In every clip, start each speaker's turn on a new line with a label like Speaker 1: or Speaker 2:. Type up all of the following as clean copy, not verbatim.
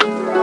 Speaker 1: All right.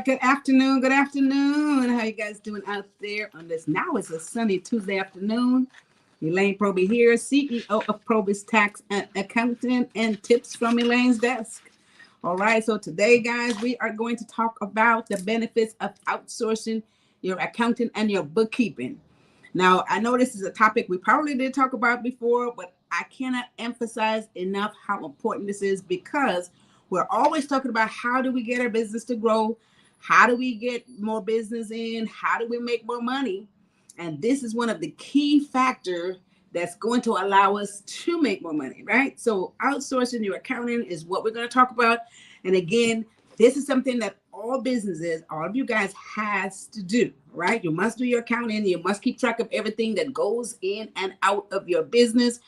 Speaker 1: Good afternoon. Good afternoon. How you guys doing out there on this? Now it's a sunny Tuesday afternoon. Elaine Proby here, CEO of PROBY'S Tax and Accounting, and tips from Elaine's desk. All right. So today, guys, we are going to talk about the benefits of outsourcing your accounting and your bookkeeping. Now, I know this is a topic we probably did talk about before, but I cannot emphasize enough how important this is, because we're always talking about how do we get our business to grow? How do we get more business in? How do we make more money? And this is one of the key factors that's going to allow us to make more money, right? So outsourcing your accounting is what we're going to talk about. And again, this is something that all businesses, all of you guys has to do, right? You must do your accounting. You must keep track of everything that goes in and out of your business.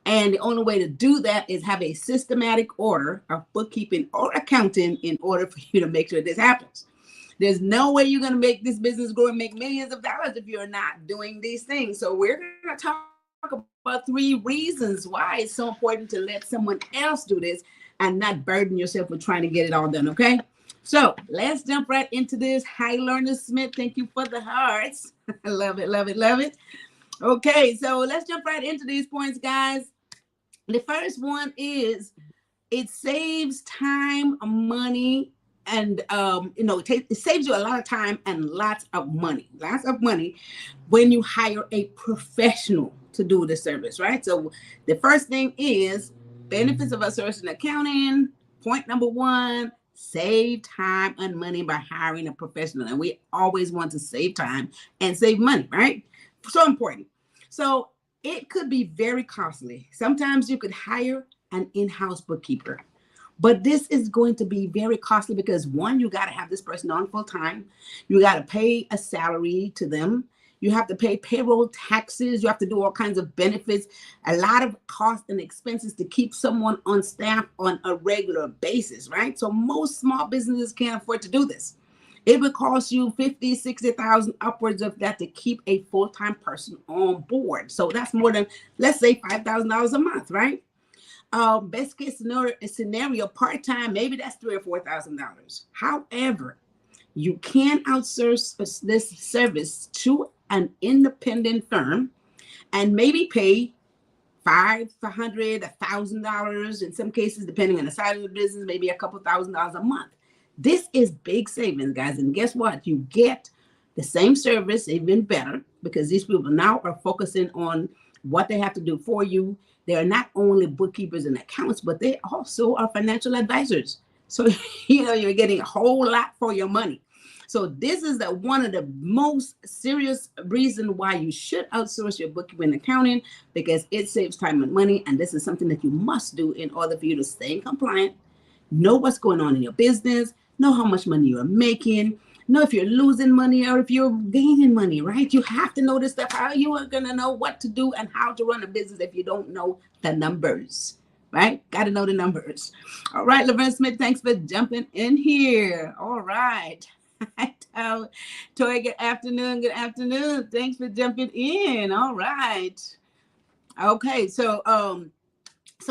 Speaker 1: And the only way to do that is have a systematic order of bookkeeping or accounting in order for you to make sure this happens. There's no way you're going to make this business grow and make millions of dollars if you're not doing these things. So we're going to talk about 3 reasons why it's so important to let someone else do this and not burden yourself with trying to get it all done, okay? So let's jump right into this. Hi, Lerner Smith. Thank you for the hearts. I love it, love it, love it. Okay, so let's jump right into these points, guys. The first one is it saves time, money, and it saves you a lot of time and lots of money when you hire a professional to do the service, right? So the first thing is benefits of outsourcing accounting. Point number 1, save time and money by hiring a professional. And we always want to save time and save money, right? So important. So it could be very costly. Sometimes you could hire an in-house bookkeeper, but this is going to be very costly because 1, you got to have this person on full time. You got to pay a salary to them. You have to pay payroll taxes. You have to do all kinds of benefits, a lot of costs and expenses to keep someone on staff on a regular basis, right? So most small businesses can't afford to do this. It would cost you $50,000, $60,000, upwards of that to keep a full-time person on board. So that's more than, let's say, $5,000 a month, right? Best case scenario, part-time, maybe that's $3,000 or $4,000. However, you can outsource this service to an independent firm and maybe pay $500, $1,000 in some cases, depending on the size of the business, maybe a couple $1,000s a month. This is big savings, guys. And guess what? You get the same service, even better, because these people now are focusing on what they have to do for you. They are not only bookkeepers and accountants, but they also are financial advisors. So, you're getting a whole lot for your money. So this is one of the most serious reasons why you should outsource your bookkeeping and accounting, because it saves time and money. And this is something that you must do in order for you to stay compliant, know what's going on in your business, know how much money you're making, know if you're losing money or if you're gaining money, right? You have to know this stuff. How you are going to know what to do and how to run a business if you don't know the numbers, right? Got to know the numbers. All right, Laverne Smith, thanks for jumping in here. All right. Toy, good afternoon. Good afternoon. Thanks for jumping in. All right. Okay, so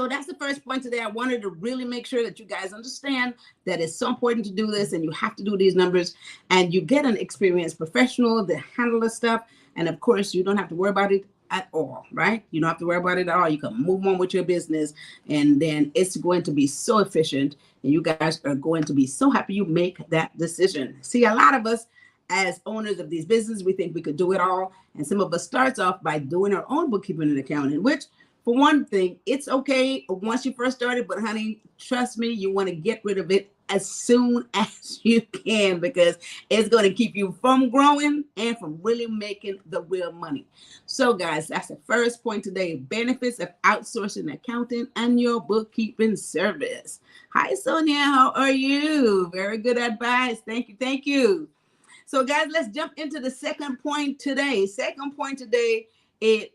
Speaker 1: that's the first point today. I wanted to really make sure that you guys understand that it's so important to do this and you have to do these numbers and you get an experienced professional to handle the stuff. And of course, you don't have to worry about it at all, right? You don't have to worry about it at all. You can move on with your business and then it's going to be so efficient and you guys are going to be so happy you make that decision. See, a lot of us as owners of these businesses, we think we could do it all. And some of us starts off by doing our own bookkeeping and accounting, which for one thing, it's okay once you first started, but honey, trust me, you want to get rid of it as soon as you can because it's going to keep you from growing and from really making the real money. So guys, that's the first point today, benefits of outsourcing accounting and your bookkeeping service. Hi, Sonia, how are you? Very good advice. Thank you. Thank you. So guys, let's jump into the second point today. Second point today, it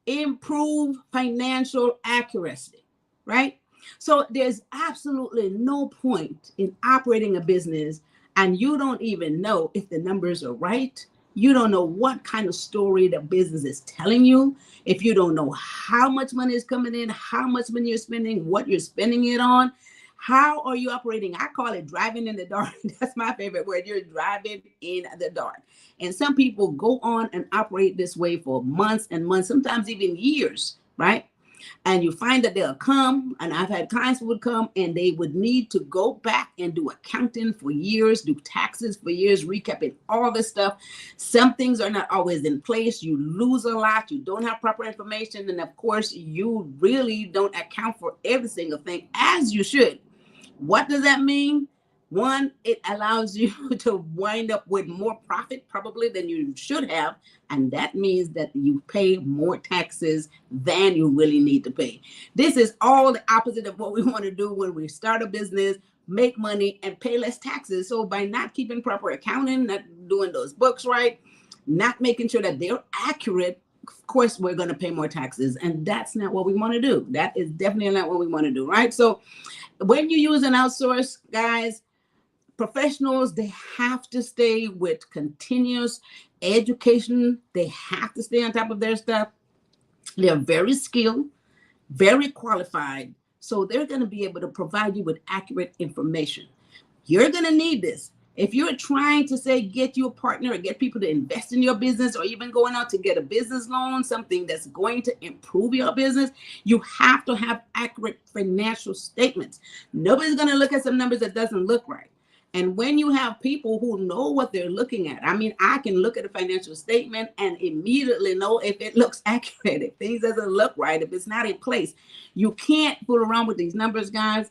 Speaker 1: improve financial accuracy, right? So there's absolutely no point in operating a business and you don't even know if the numbers are right. You don't know what kind of story the business is telling you. If you don't know how much money is coming in, how much money you're spending, what you're spending it on, how are you operating? I call it driving in the dark. That's my favorite word. You're driving in the dark. And some people go on and operate this way for months and months, sometimes even years, right? And you find that they'll come, and I've had clients who would come and they would need to go back and do accounting for years, do taxes for years, recapping all this stuff. Some things are not always in place. You lose a lot. You don't have proper information. And of course, you really don't account for every single thing as you should. What does that mean? One, it allows you to wind up with more profit probably than you should have. And that means that you pay more taxes than you really need to pay. This is all the opposite of what we want to do when we start a business, make money and pay less taxes. So by not keeping proper accounting, not doing those books right, not making sure that they're accurate, of course, we're going to pay more taxes. And that's not what we want to do. That is definitely not what we want to do, right? So when you use an outsource, guys, professionals, they have to stay with continuous education. They have to stay on top of their stuff. They're very skilled, very qualified. So they're going to be able to provide you with accurate information. You're going to need this. If you're trying to say, get you a partner or get people to invest in your business or even going out to get a business loan, something that's going to improve your business, you have to have accurate financial statements. Nobody's going to look at some numbers that doesn't look right. And when you have people who know what they're looking at, I mean, I can look at a financial statement and immediately know if it looks accurate, if things doesn't look right, if it's not in place. You can't fool around with these numbers, guys.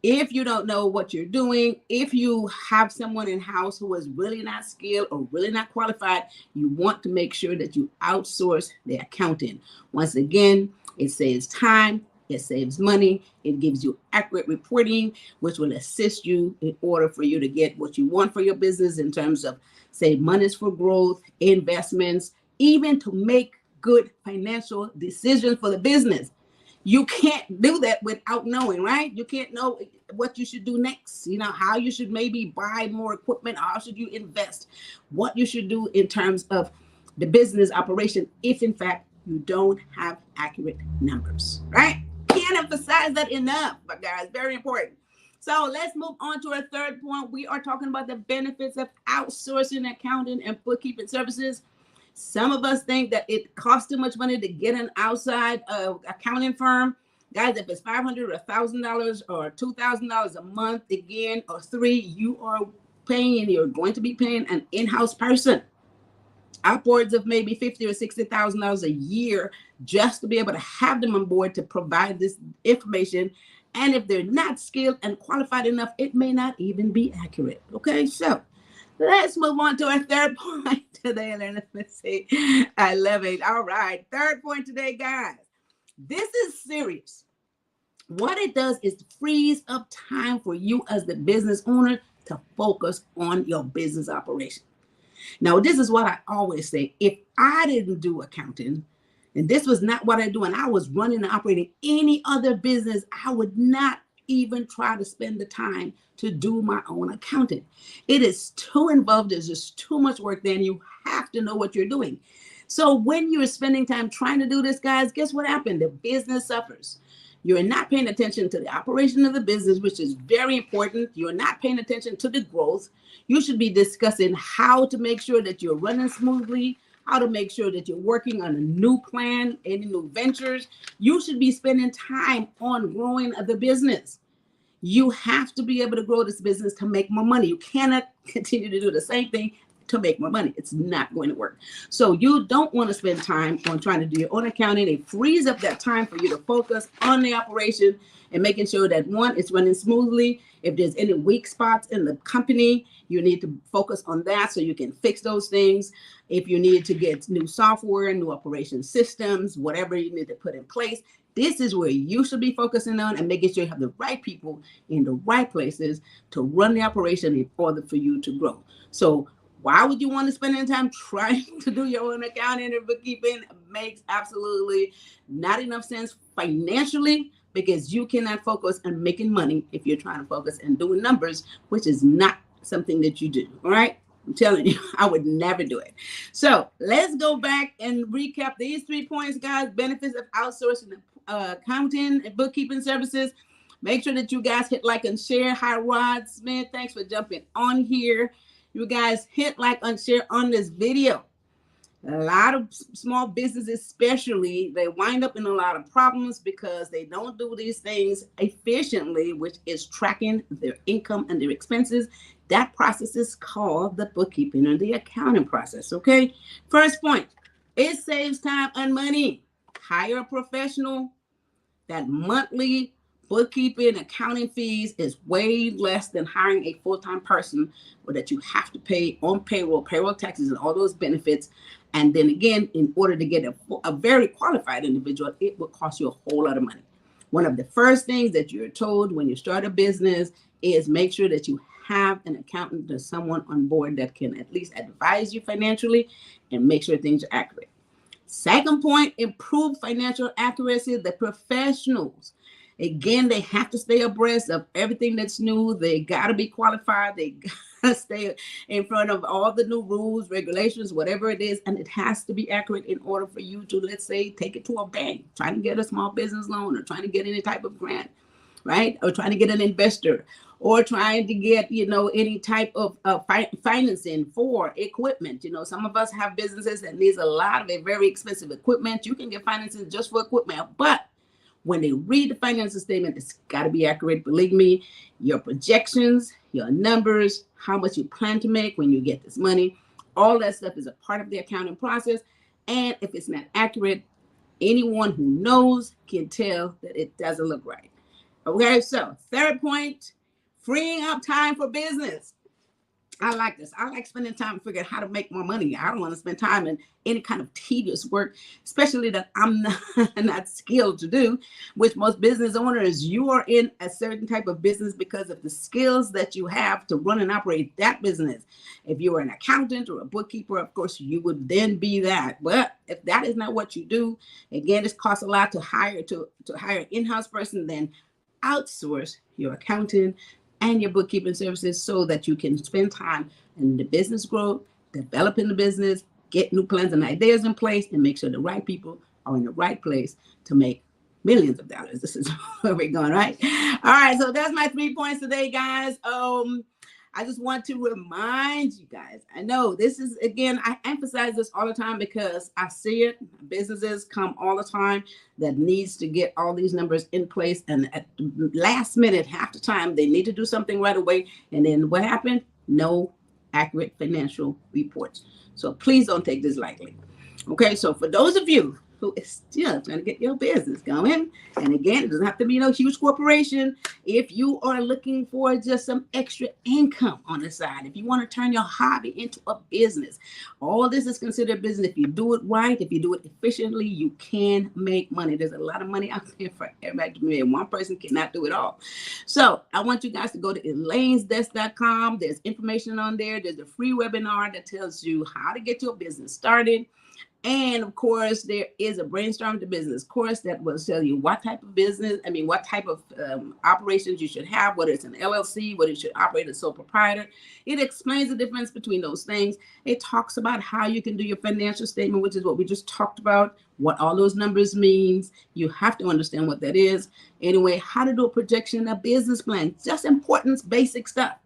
Speaker 1: If you don't know what you're doing, if you have someone in-house who is really not skilled or really not qualified, you want to make sure that you outsource the accounting. Once again, it saves time, it saves money, it gives you accurate reporting, which will assist you in order for you to get what you want for your business in terms of, say, monies for growth, investments, even to make good financial decisions for the business. You can't do that without knowing, right? You can't know what you should do next, you know, how you should maybe buy more equipment, how should you invest, what you should do in terms of the business operation if, in fact, you don't have accurate numbers, right? Can't emphasize that enough, but guys, very important. So let's move on to our third point. We are talking about the benefits of outsourcing accounting and bookkeeping services. Some of us think that it costs too much money to get an outside accounting firm. Guys, if it's $500 or $1,000 or $2,000 a month, again, or $3,000, you are paying, you're going to be paying an in-house person upwards of maybe $50,000 or $60,000 a year just to be able to have them on board to provide this information. And if they're not skilled and qualified enough, it may not even be accurate. Okay, so let's move on to our third point today. Let's see. I love it. All right. Third point today, guys. This is serious. What it does is frees up time for you as the business owner to focus on your business operation. Now, this is what I always say. If I didn't do accounting, and this was not what I do, and I was running and operating any other business, I would not even try to spend the time to do my own accounting. It is too involved. There's just too much work there, and you have to know what you're doing. So when you're spending time trying to do this, guys, guess what happened? The business suffers. You're not paying attention to the operation of the business, which is very important. You're not paying attention to the growth. You should be discussing how to make sure that you're running smoothly, how to make sure that you're working on a new plan, any new ventures. You should be spending time on growing the business. You have to be able to grow this business to make more money. You cannot continue to do the same thing to make more money. It's not going to work. So you don't want to spend time on trying to do your own accounting. It frees up that time for you to focus on the operation and making sure that one, it's running smoothly. If there's any weak spots in the company, you need to focus on that so you can fix those things. If you need to get new software, new operation systems, whatever you need to put in place, this is where you should be focusing on and making sure you have the right people in the right places to run the operation in order for you to grow. So why would you want to spend any time trying to do your own accounting or bookkeeping? Makes absolutely not enough sense financially, because you cannot focus on making money if you're trying to focus on doing numbers, which is not something that you do. All right. I'm telling you, I would never do it. So let's go back and recap these 3 points, guys. Benefits of outsourcing accounting and bookkeeping services. Make sure that you guys hit like and share. Hi, Rod Smith. Thanks for jumping on here. You guys hit like and share on this video. A lot of small businesses, especially, they wind up in a lot of problems because they don't do these things efficiently, which is tracking their income and their expenses. That process is called the bookkeeping or the accounting process. Okay. First point, it saves time and money. Hire a professional. That monthly bookkeeping, accounting fees is way less than hiring a full-time person, or that you have to pay on payroll taxes and all those benefits. And then again, in order to get a very qualified individual, it will cost you a whole lot of money. One of the first things that you're told when you start a business is make sure that you have an accountant or someone on board that can at least advise you financially and make sure things are accurate. Second point, improve financial accuracy. The professionals, again, they have to stay abreast of everything that's new. They got to be qualified. They got to stay in front of all the new rules, regulations, whatever it is. And it has to be accurate in order for you to, let's say, take it to a bank, trying to get a small business loan or trying to get any type of grant, right? Or trying to get an investor, or trying to get, any type of financing for equipment. Some of us have businesses that needs a lot of very expensive equipment. You can get financing just for equipment, but when they read the financial statement, it's got to be accurate. Believe me, your projections, your numbers, how much you plan to make when you get this money, all that stuff is a part of the accounting process. And if it's not accurate, anyone who knows can tell that it doesn't look right. Okay, so third point, freeing up time for business. I like this. I like spending time figuring out how to make more money. I don't want to spend time in any kind of tedious work, especially that I'm not skilled to do, which most business owners, you are in a certain type of business because of the skills that you have to run and operate that business. If you were an accountant or a bookkeeper, of course, you would then be that. But if that is not what you do, again, it costs a lot to hire an in-house person, then outsource your accounting and your bookkeeping services so that you can spend time in the business growth, developing the business, get new plans and ideas in place, and make sure the right people are in the right place to make millions of dollars. This is where we're going, right? All right, so that's my 3 points today, guys. I just want to remind you guys, I know this is, again, I emphasize this all the time because I see it. Businesses come all the time that needs to get all these numbers in place. And at the last minute, half the time, they need to do something right away. And then what happened? No accurate financial reports. So please don't take this lightly. Okay, so for those of you who is still trying to get your business going. And again, it doesn't have to be no huge corporation. If you are looking for just some extra income on the side, if you want to turn your hobby into a business, all this is considered business. If you do it right, if you do it efficiently, you can make money. There's a lot of money out there for everybody to make. One person cannot do it all. So I want you guys to go to elainesdesk.com. There's information on there. There's a free webinar that tells you how to get your business started. And of course, there is a brainstorm to business course that will tell you what type of business, what type of operations you should have, whether it's an LLC, whether you should operate as sole proprietor. It explains the difference between those things. It talks about how you can do your financial statement, which is what we just talked about, what all those numbers means. You have to understand what that is. Anyway, how to do a projection, a business plan, just important, basic stuff.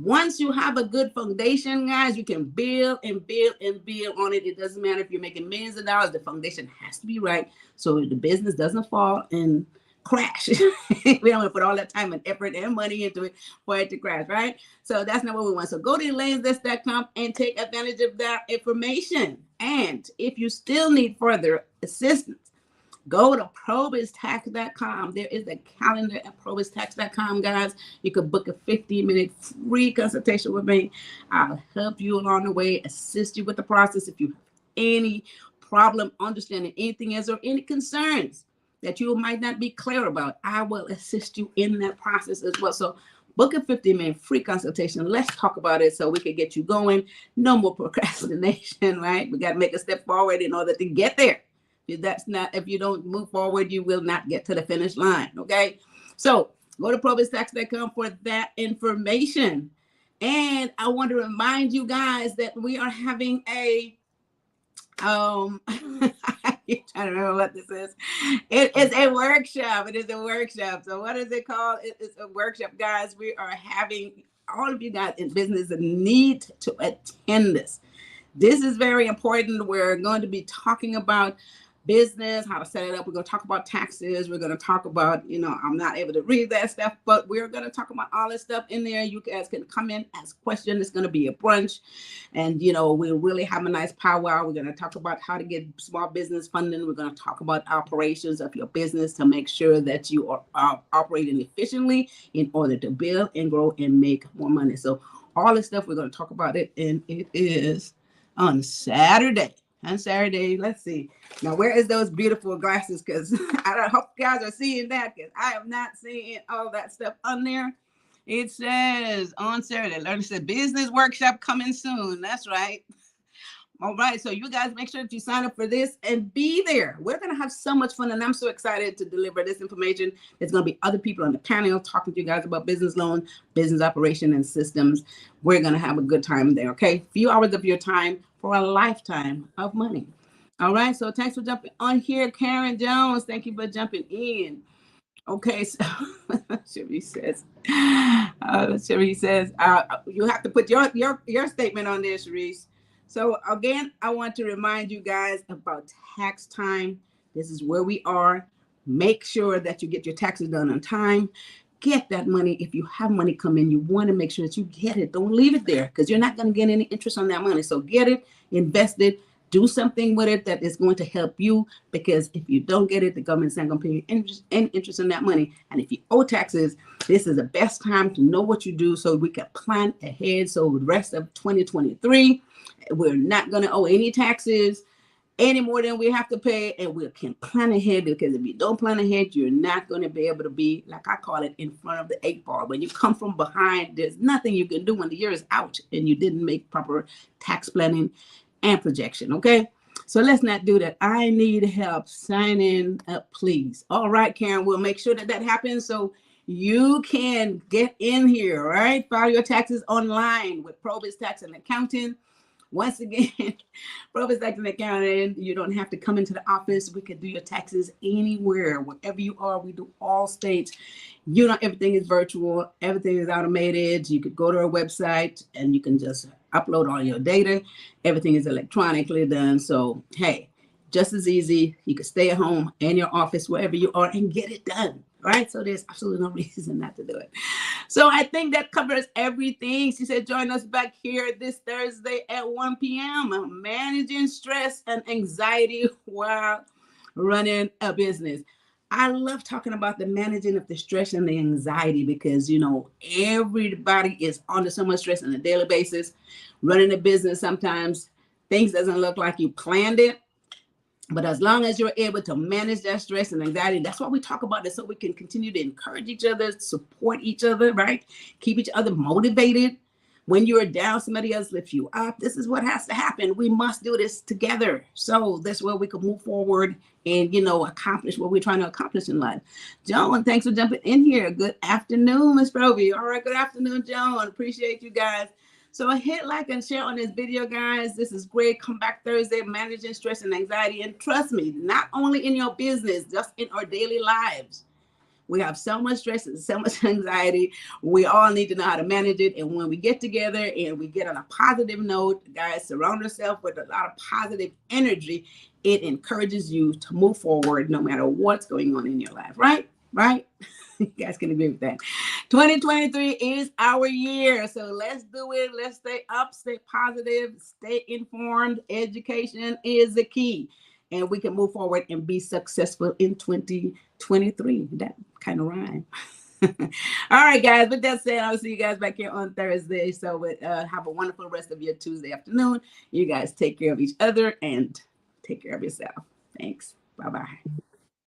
Speaker 1: Once you have a good foundation, guys, you can build and build and build on it. It doesn't matter if you're making millions of dollars. The foundation has to be right so the business doesn't fall and crash. We don't want to put all that time and effort and money into it for it to crash, right? So that's not what we want. So go to elainesdesk.com and take advantage of that information. And if you still need further assistance, go to PROBY'S.com. There is a calendar at PROBY'S.com, guys. You could book a 15-minute free consultation with me. I'll help you along the way, assist you with the process. If you have any problem understanding anything else or any concerns that you might not be clear about, I will assist you in that process as well. So book a 15-minute free consultation. Let's talk about it so we can get you going. No more procrastination, right? We got to make a step forward in order to get there. If you don't move forward, you will not get to the finish line. Okay. So go to PROBY'S.com for that information. And I want to remind you guys that we are having a I'm trying to remember what this is. It is a workshop. It is a workshop. So what is it called? It is a workshop, guys. We are having all of you guys in business that need to attend this. This is very important. We're going to be talking about business, how to set it up. We're going to talk about taxes. We're going to talk about, I'm not able to read that stuff, but we're going to talk about all this stuff in there. You guys can come in, ask questions. It's going to be a brunch. And, we'll really have a nice powwow. We're going to talk about how to get small business funding. We're going to talk about operations of your business to make sure that you are operating efficiently in order to build and grow and make more money. So all this stuff, we're going to talk about it. And it is on Saturday. Let's see. Now, where is those beautiful glasses? Because I don't hope you guys are seeing that, because I am not seeing all that stuff on there. It says on Saturday, learn to say business workshop coming soon. That's right. All right. So you guys make sure that you sign up for this and be there. We're going to have so much fun. And I'm so excited to deliver this information. There's going to be other people on the panel talking to you guys about business loan, business operation, and systems. We're going to have a good time there. Okay. Few hours of your time for a lifetime of money. All right. So thanks for jumping on here, Karen Jones. Thank you for jumping in. Okay. So Cherie says, you have to put your statement on there, Cherise. So again, I want to remind you guys about tax time. This is where we are. Make sure that you get your taxes done on time. Get that money. If you have money come in, you want to make sure that you get it. Don't leave it there, because you're not going to get any interest on that money. So get it, invest it, do something with it that is going to help you, because if you don't get it, the government's not going to pay you any interest on that money. And if you owe taxes, this is the best time to know what you do so we can plan ahead. So the rest of 2023, we're not going to owe any taxes any more than we have to pay, and we can plan ahead, because if you don't plan ahead, you're not going to be able to be, like I call it, in front of the 8 ball. When you come from behind, there's nothing you can do when the year is out and you didn't make proper tax planning and projection. Okay, so let's not do that. I need help signing up, please. All right, Karen, we'll make sure that that happens so you can get in here. All right, file your taxes online with PROBY'S Tax and Accounting. Once again, PROBY'S Tax and Accounting, you don't have to come into the office. We can do your taxes anywhere, wherever you are. We do all states. Everything is virtual. Everything is automated. You could go to our website and you can just upload all your data. Everything is electronically done. So, hey, just as easy. You could stay at home, in your office, wherever you are, and get it done. Right? So there's absolutely no reason not to do it. So I think that covers everything. She said, join us back here this Thursday at 1 p.m. Managing stress and anxiety while running a business. I love talking about the managing of the stress and the anxiety because, you know, everybody is under so much stress on a daily basis. Running a business, sometimes things doesn't look like you planned it. But as long as you're able to manage that stress and anxiety, that's why we talk about this so we can continue to encourage each other, support each other, right? Keep each other motivated. When you're down, somebody else lifts you up. This is what has to happen. We must do this together. So that's where we can move forward and, you know, accomplish what we're trying to accomplish in life. Joan, thanks for jumping in here. Good afternoon, Ms. Proby. All right, good afternoon, Joan. Appreciate you guys. So hit like and share on this video, guys. This is great. Come back Thursday, managing stress and anxiety. And trust me, not only in your business, just in our daily lives. We have so much stress and so much anxiety. We all need to know how to manage it. And when we get together and we get on a positive note, guys, surround yourself with a lot of positive energy. It encourages you to move forward no matter what's going on in your life, right? Right? You guys can agree with that. 2023 is our year. So let's do it. Let's stay up, stay positive, stay informed. Education is the key. And we can move forward and be successful in 2023. That kind of rhyme. All right, guys. With that said, I'll see you guys back here on Thursday. So have a wonderful rest of your Tuesday afternoon. You guys take care of each other and take care of yourself. Thanks. Bye-bye.